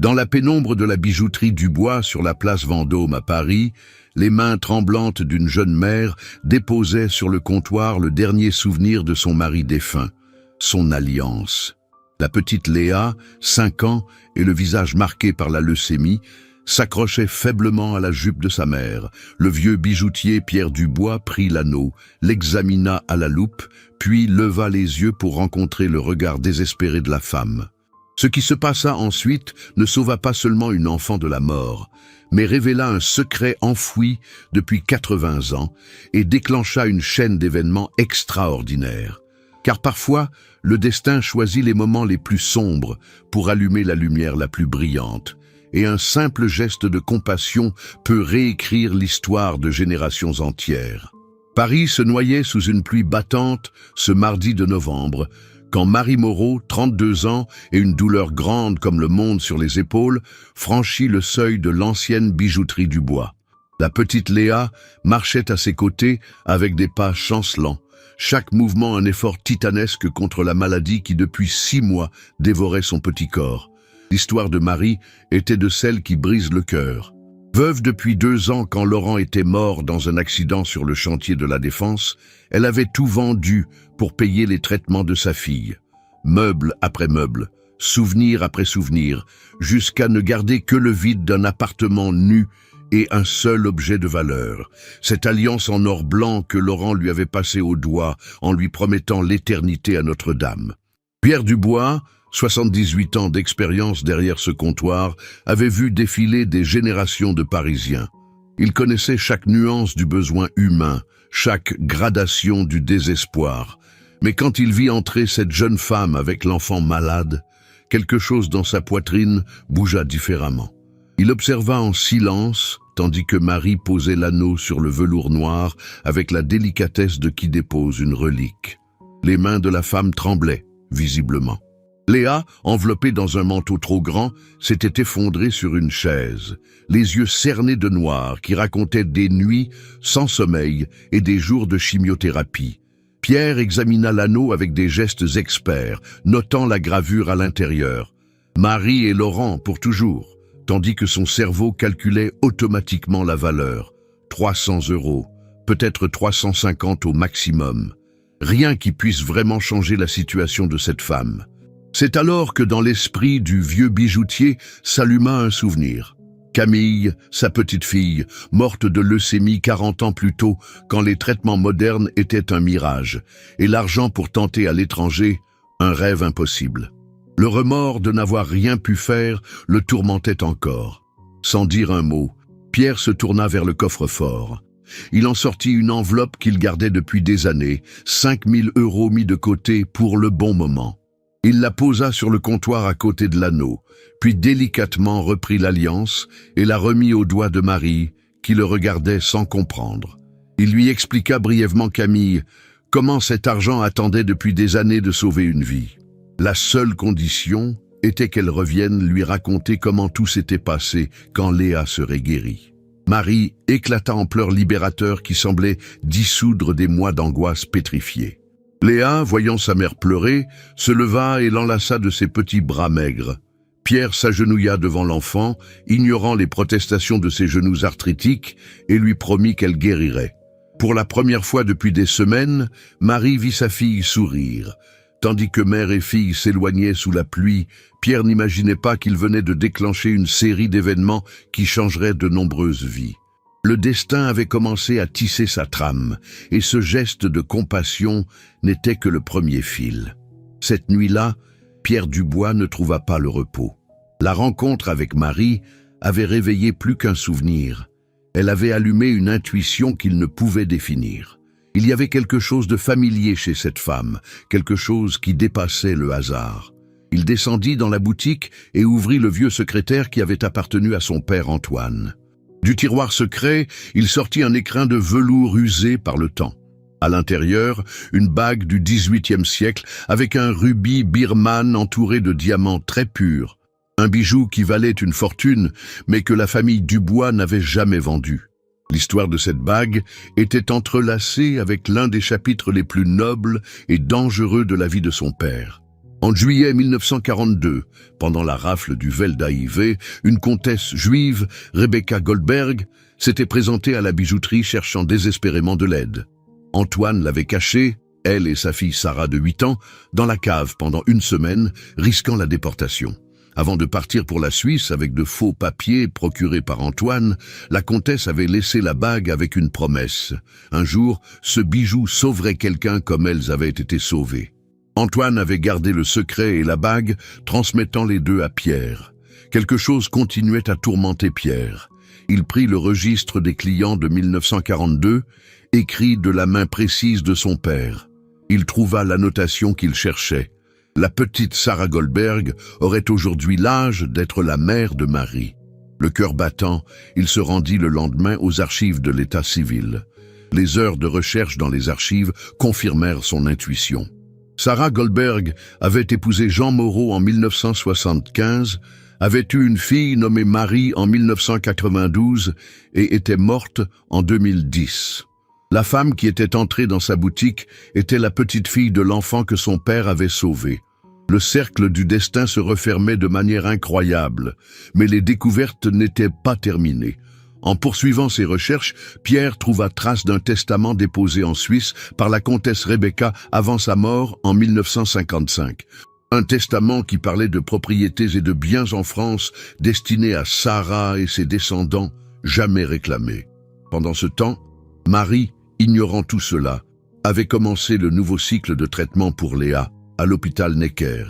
Dans la pénombre de la bijouterie Dubois sur la place Vendôme à Paris, les mains tremblantes d'une jeune mère déposaient sur le comptoir le dernier souvenir de son mari défunt, son alliance. La petite Léa, 5 ans, et le visage marqué par la leucémie, s'accrochait faiblement à la jupe de sa mère. Le vieux bijoutier Pierre Dubois prit l'anneau, l'examina à la loupe, puis leva les yeux pour rencontrer le regard désespéré de la femme. Ce qui se passa ensuite ne sauva pas seulement une enfant de la mort, mais révéla un secret enfoui depuis 80 ans et déclencha une chaîne d'événements extraordinaires. Car parfois, le destin choisit les moments les plus sombres pour allumer la lumière la plus brillante, et un simple geste de compassion peut réécrire l'histoire de générations entières. Paris se noyait sous une pluie battante ce mardi de novembre, quand Marie Moreau, 32 ans, et une douleur grande comme le monde sur les épaules, franchit le seuil de l'ancienne bijouterie Dubois. La petite Léa marchait à ses côtés avec des pas chancelants, chaque mouvement un effort titanesque contre la maladie qui depuis 6 mois dévorait son petit corps. L'histoire de Marie était de celles qui brisent le cœur. Veuve depuis 2 ans quand Laurent était mort dans un accident sur le chantier de la Défense, elle avait tout vendu pour payer les traitements de sa fille. Meuble après meuble, souvenir après souvenir, jusqu'à ne garder que le vide d'un appartement nu et un seul objet de valeur. Cette alliance en or blanc que Laurent lui avait passée au doigt en lui promettant l'éternité à Notre-Dame. Pierre Dubois, 78 ans d'expérience derrière ce comptoir, avait vu défiler des générations de Parisiens. Il connaissait chaque nuance du besoin humain, chaque gradation du désespoir. Mais quand il vit entrer cette jeune femme avec l'enfant malade, quelque chose dans sa poitrine bougea différemment. Il observa en silence, tandis que Marie posait l'anneau sur le velours noir avec la délicatesse de qui dépose une relique. Les mains de la femme tremblaient, visiblement. Léa, enveloppée dans un manteau trop grand, s'était effondrée sur une chaise, les yeux cernés de noir qui racontaient des nuits sans sommeil et des jours de chimiothérapie. Pierre examina l'anneau avec des gestes experts, notant la gravure à l'intérieur. Marie et Laurent pour toujours, tandis que son cerveau calculait automatiquement la valeur. 300 €, peut-être 350 au maximum. Rien qui puisse vraiment changer la situation de cette femme. C'est alors que dans l'esprit du vieux bijoutier s'alluma un souvenir. Camille, sa petite fille, morte de leucémie 40 ans plus tôt, quand les traitements modernes étaient un mirage, et l'argent pour tenter à l'étranger, un rêve impossible. Le remords de n'avoir rien pu faire le tourmentait encore. Sans dire un mot, Pierre se tourna vers le coffre-fort. Il en sortit une enveloppe qu'il gardait depuis des années, 5 000 € mis de côté pour le bon moment. Il la posa sur le comptoir à côté de l'anneau, puis délicatement reprit l'alliance et la remit aux doigts de Marie, qui le regardait sans comprendre. Il lui expliqua brièvement Camille comment cet argent attendait depuis des années de sauver une vie. La seule condition était qu'elle revienne lui raconter comment tout s'était passé quand Léa serait guérie. Marie éclata en pleurs libérateurs qui semblaient dissoudre des mois d'angoisse pétrifiée. Léa, voyant sa mère pleurer, se leva et l'enlaça de ses petits bras maigres. Pierre s'agenouilla devant l'enfant, ignorant les protestations de ses genoux arthritiques, et lui promit qu'elle guérirait. Pour la première fois depuis des semaines, Marie vit sa fille sourire. Tandis que mère et fille s'éloignaient sous la pluie, Pierre n'imaginait pas qu'il venait de déclencher une série d'événements qui changeraient de nombreuses vies. Le destin avait commencé à tisser sa trame, et ce geste de compassion n'était que le premier fil. Cette nuit-là, Pierre Dubois ne trouva pas le repos. La rencontre avec Marie avait réveillé plus qu'un souvenir. Elle avait allumé une intuition qu'il ne pouvait définir. Il y avait quelque chose de familier chez cette femme, quelque chose qui dépassait le hasard. Il descendit dans la boutique et ouvrit le vieux secrétaire qui avait appartenu à son père Antoine. Du tiroir secret, il sortit un écrin de velours usé par le temps. À l'intérieur, une bague du XVIIIe siècle avec un rubis birman entouré de diamants très purs. Un bijou qui valait une fortune, mais que la famille Dubois n'avait jamais vendu. L'histoire de cette bague était entrelacée avec l'un des chapitres les plus nobles et dangereux de la vie de son père. En juillet 1942, pendant la rafle du Velda IV, une comtesse juive, Rebecca Goldberg, s'était présentée à la bijouterie cherchant désespérément de l'aide. Antoine l'avait cachée, elle et sa fille Sarah de 8 ans, dans la cave pendant une semaine, risquant la déportation. Avant de partir pour la Suisse avec de faux papiers procurés par Antoine, la comtesse avait laissé la bague avec une promesse. Un jour, ce bijou sauverait quelqu'un comme elles avaient été sauvées. Antoine avait gardé le secret et la bague, transmettant les deux à Pierre. Quelque chose continuait à tourmenter Pierre. Il prit le registre des clients de 1942, écrit de la main précise de son père. Il trouva l'annotation qu'il cherchait. La petite Sarah Goldberg aurait aujourd'hui l'âge d'être la mère de Marie. Le cœur battant, il se rendit le lendemain aux archives de l'état civil. Les heures de recherche dans les archives confirmèrent son intuition. Sarah Goldberg avait épousé Jean Moreau en 1975, avait eu une fille nommée Marie en 1992 et était morte en 2010. La femme qui était entrée dans sa boutique était la petite fille de l'enfant que son père avait sauvé. Le cercle du destin se refermait de manière incroyable, mais les découvertes n'étaient pas terminées. En poursuivant ses recherches, Pierre trouva trace d'un testament déposé en Suisse par la comtesse Rebecca avant sa mort en 1955. Un testament qui parlait de propriétés et de biens en France destinés à Sarah et ses descendants, jamais réclamés. Pendant ce temps, Marie, ignorant tout cela, avait commencé le nouveau cycle de traitement pour Léa à l'hôpital Necker.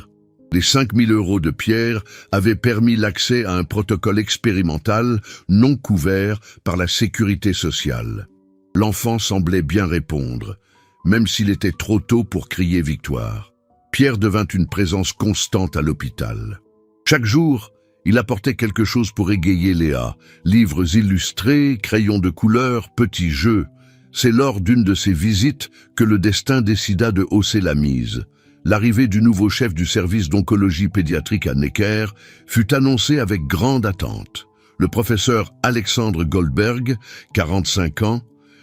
Les 5 000 € de Pierre avaient permis l'accès à un protocole expérimental non couvert par la sécurité sociale. L'enfant semblait bien répondre, même s'il était trop tôt pour crier victoire. Pierre devint une présence constante à l'hôpital. Chaque jour, il apportait quelque chose pour égayer Léa. Livres illustrés, crayons de couleur, petits jeux. C'est lors d'une de ces visites que le destin décida de hausser la mise. L'arrivée du nouveau chef du service d'oncologie pédiatrique à Necker fut annoncée avec grande attente. Le professeur Alexandre Goldberg, 45 ans,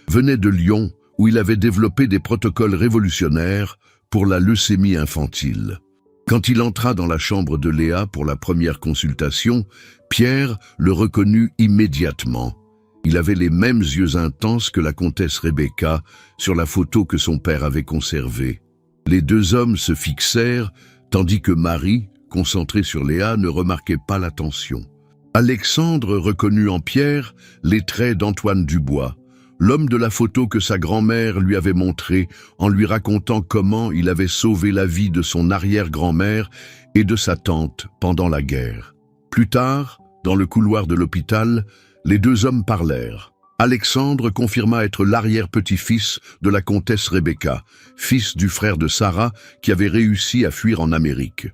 venait de Lyon où il avait développé des protocoles révolutionnaires pour la leucémie infantile. Quand il entra dans la chambre de Léa pour la première consultation, Pierre le reconnut immédiatement. Il avait les mêmes yeux intenses que la comtesse Rebecca sur la photo que son père avait conservée. Les deux hommes se fixèrent, tandis que Marie, concentrée sur Léa, ne remarquait pas l'attention. Alexandre reconnut en Pierre les traits d'Antoine Dubois, l'homme de la photo que sa grand-mère lui avait montrée en lui racontant comment il avait sauvé la vie de son arrière-grand-mère et de sa tante pendant la guerre. Plus tard, dans le couloir de l'hôpital, les deux hommes parlèrent. Alexandre confirma être l'arrière-petit-fils de la comtesse Rebecca, fils du frère de Sarah qui avait réussi à fuir en Amérique.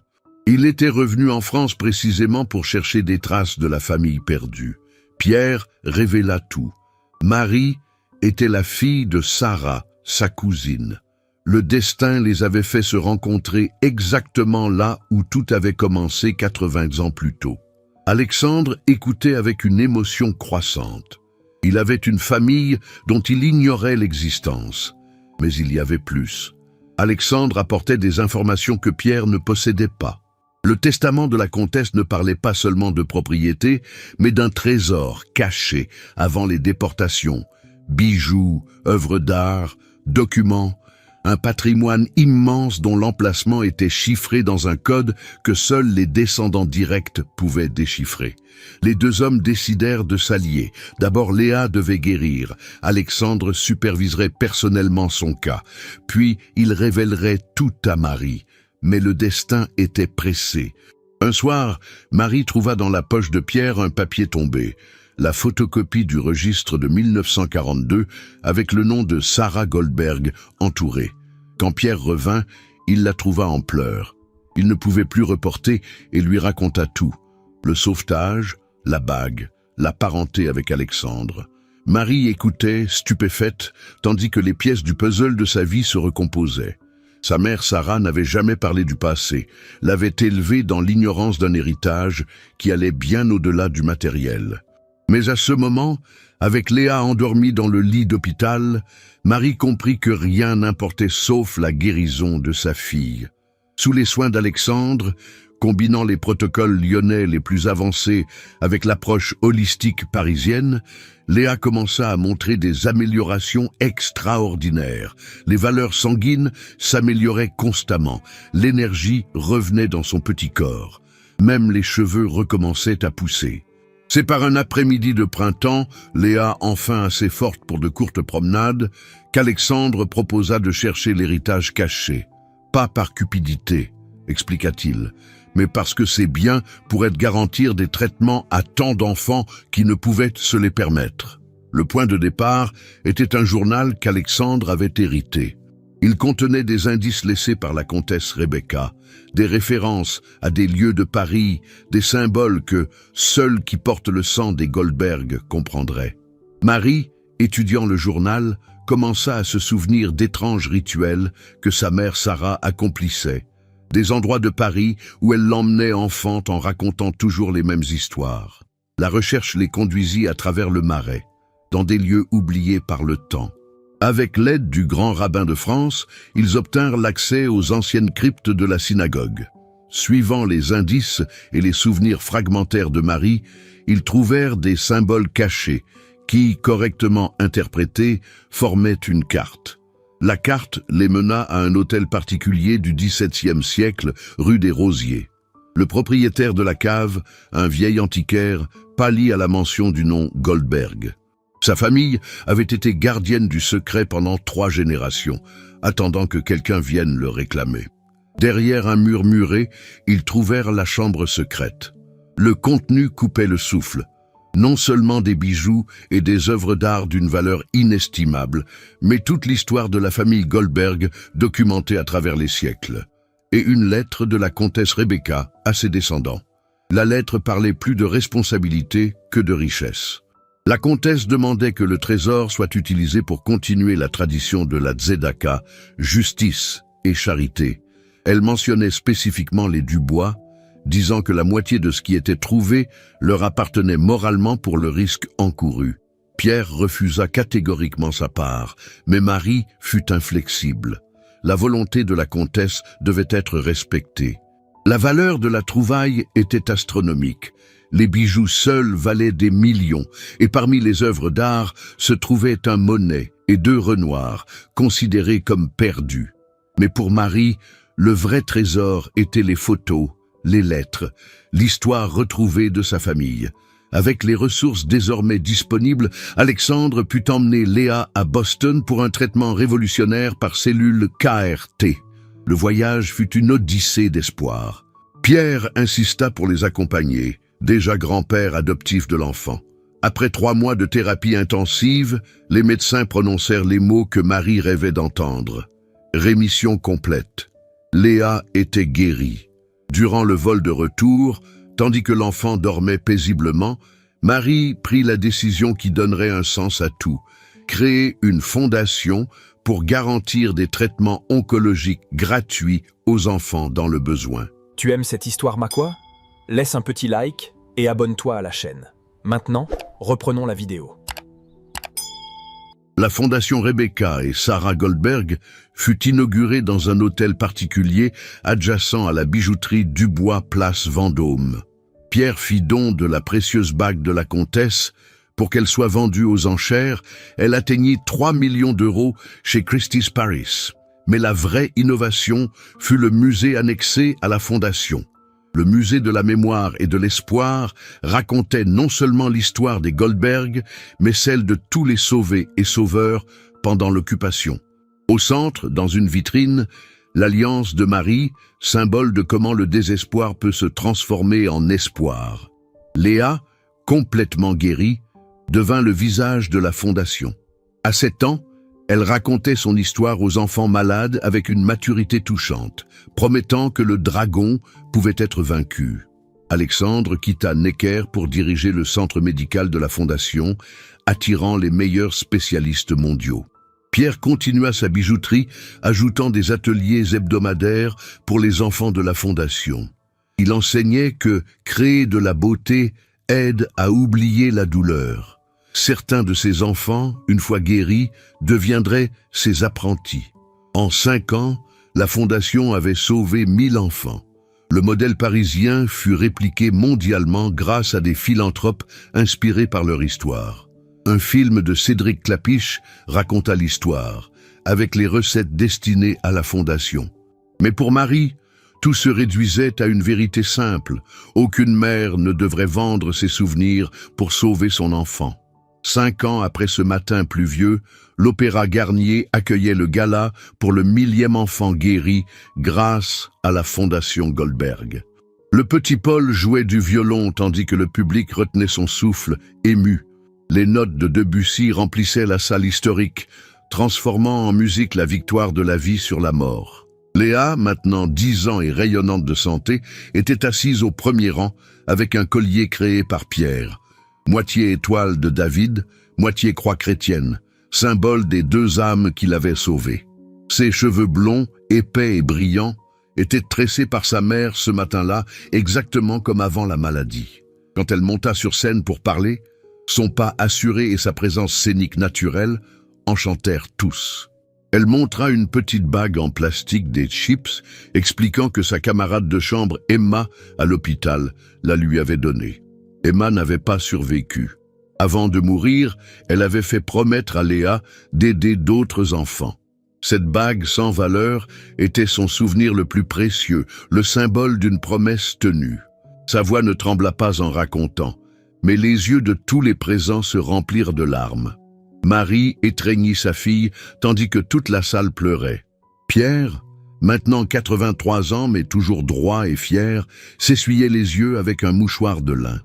Il était revenu en France précisément pour chercher des traces de la famille perdue. Pierre révéla tout. Marie était la fille de Sarah, sa cousine. Le destin les avait fait se rencontrer exactement là où tout avait commencé 80 ans plus tôt. Alexandre écoutait avec une émotion croissante. Il avait une famille dont il ignorait l'existence. Mais il y avait plus. Alexandre apportait des informations que Pierre ne possédait pas. Le testament de la comtesse ne parlait pas seulement de propriété, mais d'un trésor caché avant les déportations. Bijoux, œuvres d'art, documents, un patrimoine immense dont l'emplacement était chiffré dans un code que seuls les descendants directs pouvaient déchiffrer. Les deux hommes décidèrent de s'allier. D'abord, Léa devait guérir. Alexandre superviserait personnellement son cas. Puis, il révélerait tout à Marie. Mais le destin était pressé. Un soir, Marie trouva dans la poche de Pierre un papier tombé. La photocopie du registre de 1942 avec le nom de Sarah Goldberg entouré. Quand Pierre revint, il la trouva en pleurs. Il ne pouvait plus reporter et lui raconta tout. Le sauvetage, la bague, la parenté avec Alexandre. Marie écoutait, stupéfaite, tandis que les pièces du puzzle de sa vie se recomposaient. Sa mère Sarah n'avait jamais parlé du passé, l'avait élevée dans l'ignorance d'un héritage qui allait bien au-delà du matériel. Mais à ce moment, avec Léa endormie dans le lit d'hôpital, Marie comprit que rien n'importait sauf la guérison de sa fille. Sous les soins d'Alexandre, combinant les protocoles lyonnais les plus avancés avec l'approche holistique parisienne, Léa commença à montrer des améliorations extraordinaires. Les valeurs sanguines s'amélioraient constamment, l'énergie revenait dans son petit corps. Même les cheveux recommençaient à pousser. C'est par un après-midi de printemps, Léa enfin assez forte pour de courtes promenades, qu'Alexandre proposa de chercher l'héritage caché. Pas par cupidité, expliqua-t-il, mais parce que ces biens pourraient garantir des traitements à tant d'enfants qui ne pouvaient se les permettre. Le point de départ était un journal qu'Alexandre avait hérité. Il contenait des indices laissés par la comtesse Rebecca, des références à des lieux de Paris, des symboles que seul qui porte le sang des Goldberg comprendrait. Marie, étudiant le journal, commença à se souvenir d'étranges rituels que sa mère Sarah accomplissait, des endroits de Paris où elle l'emmenait enfant en racontant toujours les mêmes histoires. La recherche les conduisit à travers le Marais, dans des lieux oubliés par le temps. Avec l'aide du grand rabbin de France, ils obtinrent l'accès aux anciennes cryptes de la synagogue. Suivant les indices et les souvenirs fragmentaires de Marie, ils trouvèrent des symboles cachés qui, correctement interprétés, formaient une carte. La carte les mena à un hôtel particulier du XVIIe siècle, rue des Rosiers. Le propriétaire de la cave, un vieil antiquaire, pâlit à la mention du nom Goldberg. Sa famille avait été gardienne du secret pendant 3 générations, attendant que quelqu'un vienne le réclamer. Derrière un mur muré, ils trouvèrent la chambre secrète. Le contenu coupait le souffle. Non seulement des bijoux et des œuvres d'art d'une valeur inestimable, mais toute l'histoire de la famille Goldberg documentée à travers les siècles. Et une lettre de la comtesse Rebecca à ses descendants. La lettre parlait plus de responsabilité que de richesse. La comtesse demandait que le trésor soit utilisé pour continuer la tradition de la tzedaka, justice et charité. Elle mentionnait spécifiquement les Dubois, disant que la moitié de ce qui était trouvé leur appartenait moralement pour le risque encouru. Pierre refusa catégoriquement sa part, mais Marie fut inflexible. La volonté de la comtesse devait être respectée. La valeur de la trouvaille était astronomique. Les bijoux seuls valaient des millions, et parmi les œuvres d'art se trouvaient un Monet et 2 Renoir, considérés comme perdus. Mais pour Marie, le vrai trésor étaient les photos, les lettres, l'histoire retrouvée de sa famille. Avec les ressources désormais disponibles, Alexandre put emmener Léa à Boston pour un traitement révolutionnaire par cellule KRT. Le voyage fut une odyssée d'espoir. Pierre insista pour les accompagner, déjà grand-père adoptif de l'enfant. Après 3 mois de thérapie intensive, les médecins prononcèrent les mots que Marie rêvait d'entendre. Rémission complète. Léa était guérie. Durant le vol de retour, tandis que l'enfant dormait paisiblement, Marie prit la décision qui donnerait un sens à tout, créer une fondation pour garantir des traitements oncologiques gratuits aux enfants dans le besoin. Tu aimes cette histoire, Makwa? Laisse un petit like et abonne-toi à la chaîne. Maintenant, reprenons la vidéo. La fondation Rebecca et Sarah Goldberg fut inaugurée dans un hôtel particulier adjacent à la bijouterie Dubois Place Vendôme. Pierre fit don de la précieuse bague de la comtesse. Pour qu'elle soit vendue aux enchères, elle atteignit 3 millions d'euros chez Christie's Paris. Mais la vraie innovation fut le musée annexé à la fondation. Le musée de la mémoire et de l'espoir racontait non seulement l'histoire des Goldberg, mais celle de tous les sauvés et sauveurs pendant l'occupation. Au centre, dans une vitrine, l'alliance de Marie, symbole de comment le désespoir peut se transformer en espoir. Léa, complètement guérie, devint le visage de la fondation. À 7 ans, elle racontait son histoire aux enfants malades avec une maturité touchante, promettant que le dragon pouvait être vaincu. Alexandre quitta Necker pour diriger le centre médical de la fondation, attirant les meilleurs spécialistes mondiaux. Pierre continua sa bijouterie, ajoutant des ateliers hebdomadaires pour les enfants de la fondation. Il enseignait que créer de la beauté aide à oublier la douleur. Certains de ses enfants, une fois guéris, deviendraient ses apprentis. En 5 ans, La fondation avait sauvé 1000 enfants. Le modèle parisien fut répliqué mondialement grâce à des philanthropes inspirés par leur histoire. Un film de Cédric Klapisch raconta l'histoire, avec les recettes destinées à la fondation. Mais pour Marie, tout se réduisait à une vérité simple. Aucune mère ne devrait vendre ses souvenirs pour sauver son enfant. 5 ans après ce matin pluvieux, l'Opéra Garnier accueillait le gala pour le 1000e enfant guéri grâce à la Fondation Goldberg. Le petit Paul jouait du violon tandis que le public retenait son souffle, ému. Les notes de Debussy remplissaient la salle historique, transformant en musique la victoire de la vie sur la mort. Léa, maintenant 10 ans et rayonnante de santé, était assise au premier rang avec un collier créé par Pierre. Moitié étoile de David, moitié croix chrétienne, symbole des 2 âmes qu'il avait sauvées. Ses cheveux blonds, épais et brillants, étaient tressés par sa mère ce matin-là, exactement comme avant la maladie. Quand elle monta sur scène pour parler, son pas assuré et sa présence scénique naturelle enchantèrent tous. Elle montra une petite bague en plastique des Chips, expliquant que sa camarade de chambre, Emma, à l'hôpital, la lui avait donnée. Emma n'avait pas survécu. Avant de mourir, elle avait fait promettre à Léa d'aider d'autres enfants. Cette bague sans valeur était son souvenir le plus précieux, le symbole d'une promesse tenue. Sa voix ne trembla pas en racontant, mais les yeux de tous les présents se remplirent de larmes. Marie étreignit sa fille, tandis que toute la salle pleurait. Pierre, maintenant 83 ans mais toujours droit et fier, s'essuyait les yeux avec un mouchoir de lin.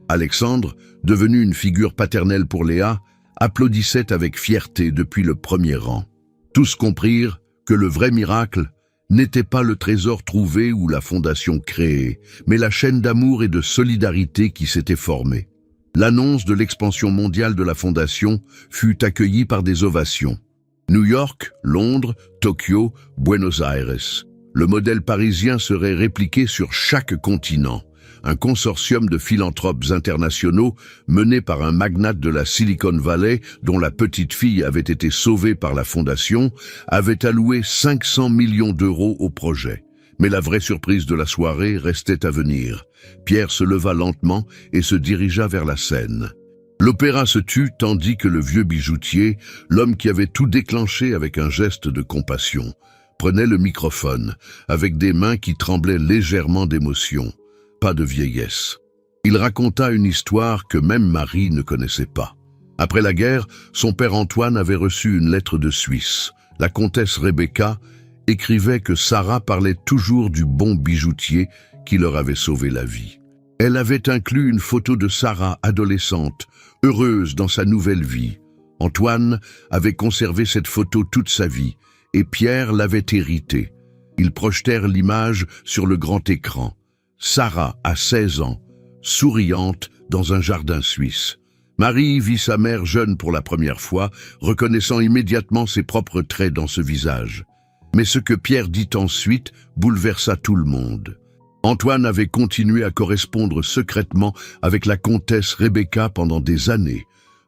Alexandre, devenu une figure paternelle pour Léa, applaudissait avec fierté depuis le premier rang. Tous comprirent que le vrai miracle n'était pas le trésor trouvé ou la fondation créée, mais la chaîne d'amour et de solidarité qui s'était formée. L'annonce de l'expansion mondiale de la fondation fut accueillie par des ovations. New York, Londres, Tokyo, Buenos Aires. Le modèle parisien serait répliqué sur chaque continent. Un consortium de philanthropes internationaux mené par un magnate de la Silicon Valley dont la petite fille avait été sauvée par la fondation avait alloué 500 millions d'euros au projet. Mais la vraie surprise de la soirée restait à venir. Pierre se leva lentement et se dirigea vers la scène. L'opéra se tut tandis que le vieux bijoutier, l'homme qui avait tout déclenché avec un geste de compassion, prenait le microphone avec des mains qui tremblaient légèrement d'émotion. Pas de vieillesse. Il raconta une histoire que même Marie ne connaissait pas. Après la guerre, son père Antoine avait reçu une lettre de Suisse. La comtesse Rebecca écrivait que Sarah parlait toujours du bon bijoutier qui leur avait sauvé la vie. Elle avait inclus une photo de Sarah adolescente, heureuse dans sa nouvelle vie. Antoine avait conservé cette photo toute sa vie et Pierre l'avait héritée. Ils projetèrent l'image sur le grand écran. Sarah, à 16 ans, souriante dans un jardin suisse. Marie vit sa mère jeune pour la première fois, reconnaissant immédiatement ses propres traits dans ce visage. Mais ce que Pierre dit ensuite bouleversa tout le monde. Antoine avait continué à correspondre secrètement avec la comtesse Rebecca pendant des années.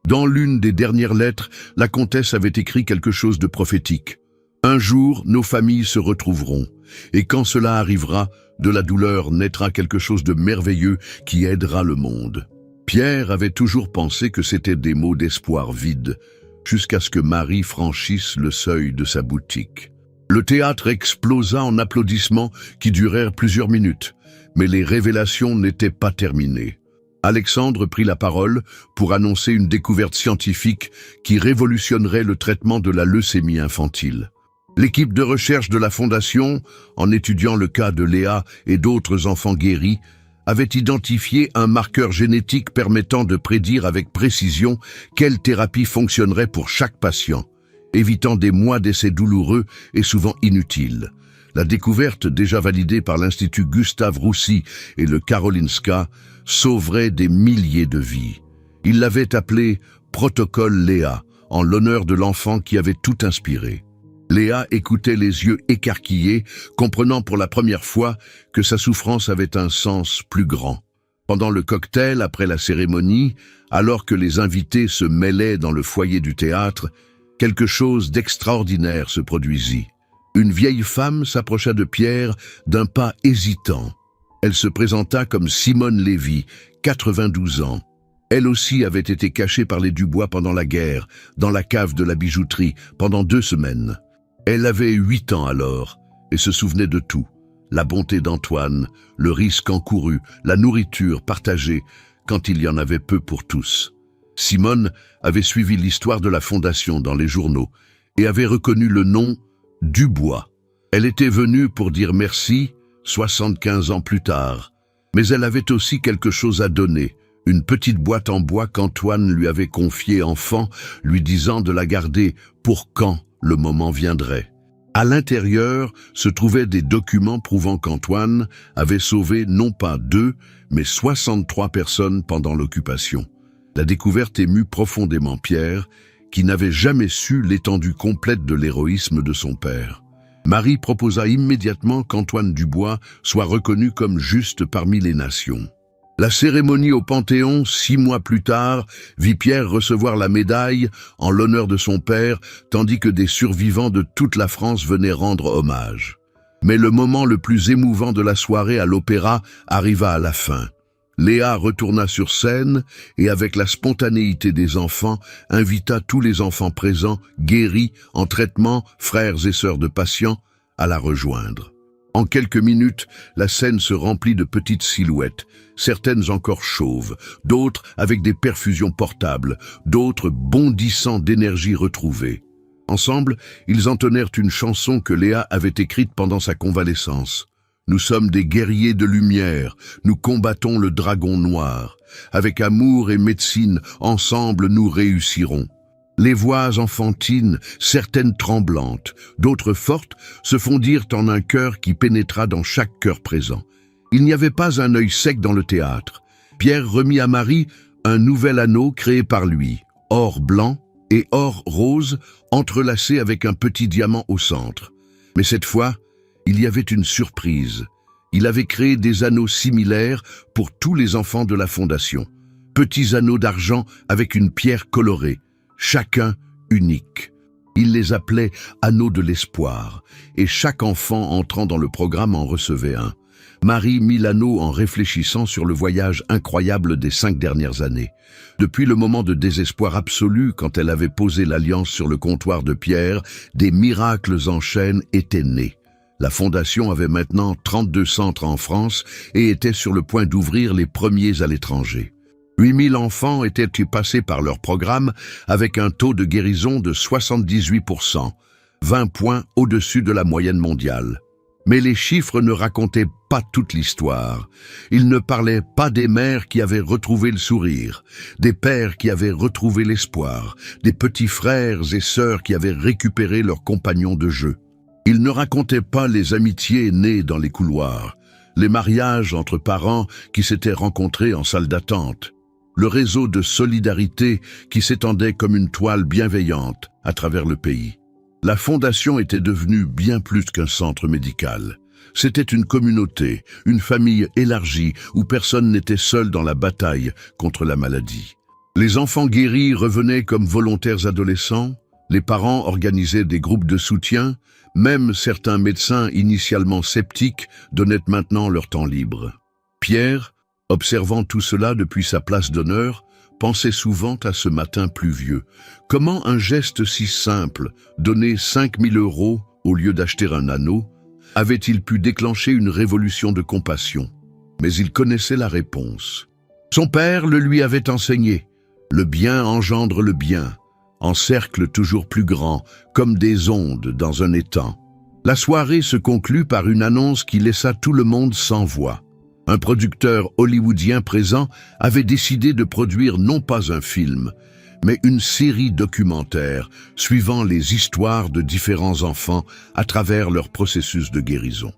Dans l'une des dernières lettres, la comtesse avait écrit quelque chose de prophétique. « Un jour, nos familles se retrouveront, et quand cela arrivera, de la douleur naîtra quelque chose de merveilleux qui aidera le monde. » Pierre avait toujours pensé que c'était des mots d'espoir vides, jusqu'à ce que Marie franchisse le seuil de sa boutique. Le théâtre explosa en applaudissements qui durèrent plusieurs minutes, mais les révélations n'étaient pas terminées. Alexandre prit la parole pour annoncer une découverte scientifique qui révolutionnerait le traitement de la leucémie infantile. L'équipe de recherche de la Fondation, en étudiant le cas de Léa et d'autres enfants guéris, avait identifié un marqueur génétique permettant de prédire avec précision quelle thérapie fonctionnerait pour chaque patient, évitant des mois d'essais douloureux et souvent inutiles. La découverte, déjà validée par l'Institut Gustave Roussy et le Karolinska, sauverait des milliers de vies. Il l'avait appelé « Protocole Léa », en l'honneur de l'enfant qui avait tout inspiré. Léa écoutait les yeux écarquillés, comprenant pour la première fois que sa souffrance avait un sens plus grand. Pendant le cocktail, après la cérémonie, alors que les invités se mêlaient dans le foyer du théâtre, quelque chose d'extraordinaire se produisit. Une vieille femme s'approcha de Pierre d'un pas hésitant. Elle se présenta comme Simone Lévy, 92 ans. Elle aussi avait été cachée par les Dubois pendant la guerre, dans la cave de la bijouterie, pendant 2 semaines. Elle avait 8 ans alors, et se souvenait de tout. La bonté d'Antoine, le risque encouru, la nourriture partagée, quand il y en avait peu pour tous. Simone avait suivi l'histoire de la fondation dans les journaux et avait reconnu le nom Dubois. Elle était venue pour dire merci 75 ans plus tard, mais elle avait aussi quelque chose à donner, une petite boîte en bois qu'Antoine lui avait confiée enfant, lui disant de la garder pour quand le moment viendrait. À l'intérieur se trouvaient des documents prouvant qu'Antoine avait sauvé non pas 2, mais 63 personnes pendant l'occupation. La découverte émut profondément Pierre, qui n'avait jamais su l'étendue complète de l'héroïsme de son père. Marie proposa immédiatement qu'Antoine Dubois soit reconnu comme juste parmi les nations. La cérémonie au Panthéon, 6 mois plus tard, vit Pierre recevoir la médaille en l'honneur de son père, tandis que des survivants de toute la France venaient rendre hommage. Mais le moment le plus émouvant de la soirée à l'Opéra arriva à la fin. Léa retourna sur scène et, avec la spontanéité des enfants, invita tous les enfants présents, guéris, en traitement, frères et sœurs de patients, à la rejoindre. En quelques minutes, la scène se remplit de petites silhouettes, certaines encore chauves, d'autres avec des perfusions portables, d'autres bondissant d'énergie retrouvée. Ensemble, ils entonnèrent une chanson que Léa avait écrite pendant sa convalescence. Nous sommes des guerriers de lumière, nous combattons le dragon noir. Avec amour et médecine, ensemble nous réussirons. Les voix enfantines, certaines tremblantes, d'autres fortes, se fondirent en un chœur qui pénétra dans chaque cœur présent. Il n'y avait pas un œil sec dans le théâtre. Pierre remit à Marie un nouvel anneau créé par lui, or blanc et or rose, entrelacé avec un petit diamant au centre. Mais cette fois, il y avait une surprise. Il avait créé des anneaux similaires pour tous les enfants de la Fondation. Petits anneaux d'argent avec une pierre colorée, chacun unique. Il les appelait anneaux de l'espoir, et chaque enfant entrant dans le programme en recevait un. Marie mit l'anneau en réfléchissant sur le voyage incroyable des 5 dernières années. Depuis le moment de désespoir absolu, quand elle avait posé l'alliance sur le comptoir de Pierre, des miracles en chaîne étaient nés. La Fondation avait maintenant 32 centres en France et était sur le point d'ouvrir les premiers à l'étranger. 8000 enfants étaient passés par leur programme avec un taux de guérison de 78%, 20 points au-dessus de la moyenne mondiale. Mais les chiffres ne racontaient pas toute l'histoire. Ils ne parlaient pas des mères qui avaient retrouvé le sourire, des pères qui avaient retrouvé l'espoir, des petits frères et sœurs qui avaient récupéré leurs compagnons de jeu. Ils ne racontaient pas les amitiés nées dans les couloirs, les mariages entre parents qui s'étaient rencontrés en salle d'attente, le réseau de solidarité qui s'étendait comme une toile bienveillante à travers le pays. La Fondation était devenue bien plus qu'un centre médical. C'était une communauté, une famille élargie où personne n'était seul dans la bataille contre la maladie. Les enfants guéris revenaient comme volontaires adolescents, les parents organisaient des groupes de soutien, même certains médecins initialement sceptiques donnaient maintenant leur temps libre. Pierre, observant tout cela depuis sa place d'honneur, pensait souvent à ce matin pluvieux. Comment un geste si simple, donner 5000 € au lieu d'acheter un anneau, avait-il pu déclencher une révolution de compassion? Mais il connaissait la réponse. Son père le lui avait enseigné. Le bien engendre le bien, en cercle toujours plus grand, comme des ondes dans un étang. La soirée se conclut par une annonce qui laissa tout le monde sans voix. Un producteur hollywoodien présent avait décidé de produire non pas un film, mais une série documentaire suivant les histoires de différents enfants à travers leur processus de guérison.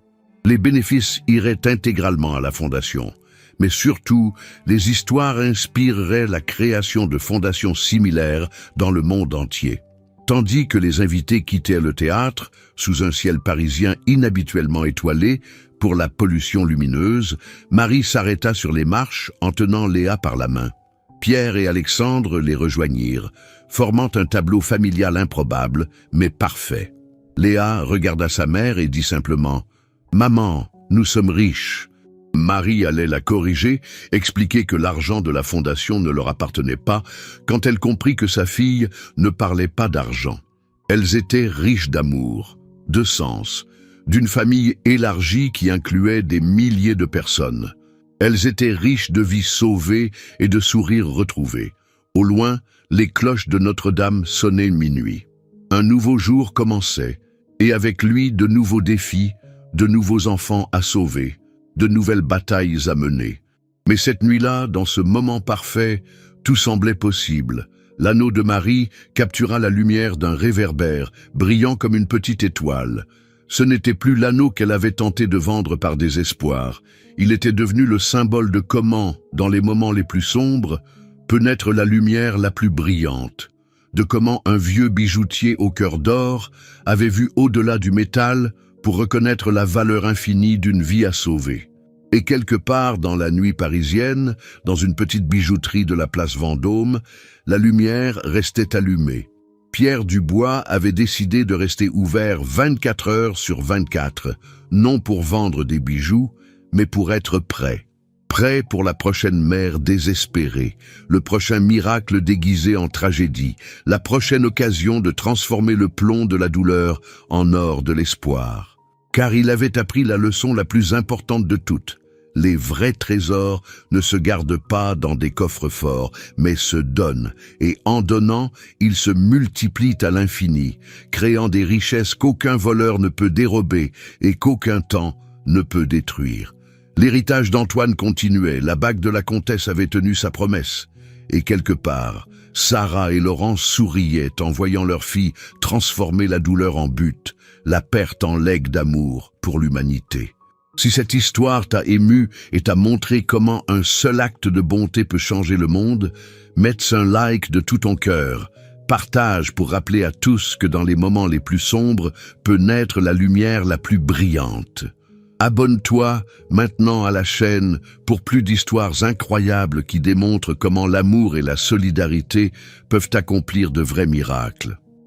Les bénéfices iraient intégralement à la Fondation, mais surtout, les histoires inspireraient la création de fondations similaires dans le monde entier. Tandis que les invités quittaient le théâtre, sous un ciel parisien inhabituellement étoilé, pour la pollution lumineuse, Marie s'arrêta sur les marches en tenant Léa par la main. Pierre et Alexandre les rejoignirent, formant un tableau familial improbable, mais parfait. Léa regarda sa mère et dit simplement « Maman, nous sommes riches ». Marie allait la corriger, expliquer que l'argent de la fondation ne leur appartenait pas, quand elle comprit que sa fille ne parlait pas d'argent. Elles étaient riches d'amour, de sens, d'une famille élargie qui incluait des milliers de personnes. Elles étaient riches de vies sauvées et de sourires retrouvés. Au loin, les cloches de Notre-Dame sonnaient minuit. Un nouveau jour commençait, et avec lui de nouveaux défis, de nouveaux enfants à sauver, de nouvelles batailles à mener. Mais cette nuit-là, dans ce moment parfait, tout semblait possible. L'anneau de Marie captura la lumière d'un réverbère, brillant comme une petite étoile. Ce n'était plus l'anneau qu'elle avait tenté de vendre par désespoir. Il était devenu le symbole de comment, dans les moments les plus sombres, peut naître la lumière la plus brillante. De comment un vieux bijoutier au cœur d'or avait vu au-delà du métal pour reconnaître la valeur infinie d'une vie à sauver. Et quelque part dans la nuit parisienne, dans une petite bijouterie de la place Vendôme, la lumière restait allumée. Pierre Dubois avait décidé de rester ouvert 24 heures sur 24, non pour vendre des bijoux, mais pour être prêt. Prêt pour la prochaine mère désespérée, le prochain miracle déguisé en tragédie, la prochaine occasion de transformer le plomb de la douleur en or de l'espoir. Car il avait appris la leçon la plus importante de toutes. Les vrais trésors ne se gardent pas dans des coffres forts, mais se donnent, et en donnant, ils se multiplient à l'infini, créant des richesses qu'aucun voleur ne peut dérober et qu'aucun temps ne peut détruire. L'héritage d'Antoine continuait, la bague de la comtesse avait tenu sa promesse, et quelque part, Sarah et Laurent souriaient en voyant leur fille transformer la douleur en but, la perte en legs d'amour pour l'humanité. Si cette histoire t'a ému et t'a montré comment un seul acte de bonté peut changer le monde, mets un like de tout ton cœur. Partage pour rappeler à tous que dans les moments les plus sombres peut naître la lumière la plus brillante. Abonne-toi maintenant à la chaîne pour plus d'histoires incroyables qui démontrent comment l'amour et la solidarité peuvent accomplir de vrais miracles.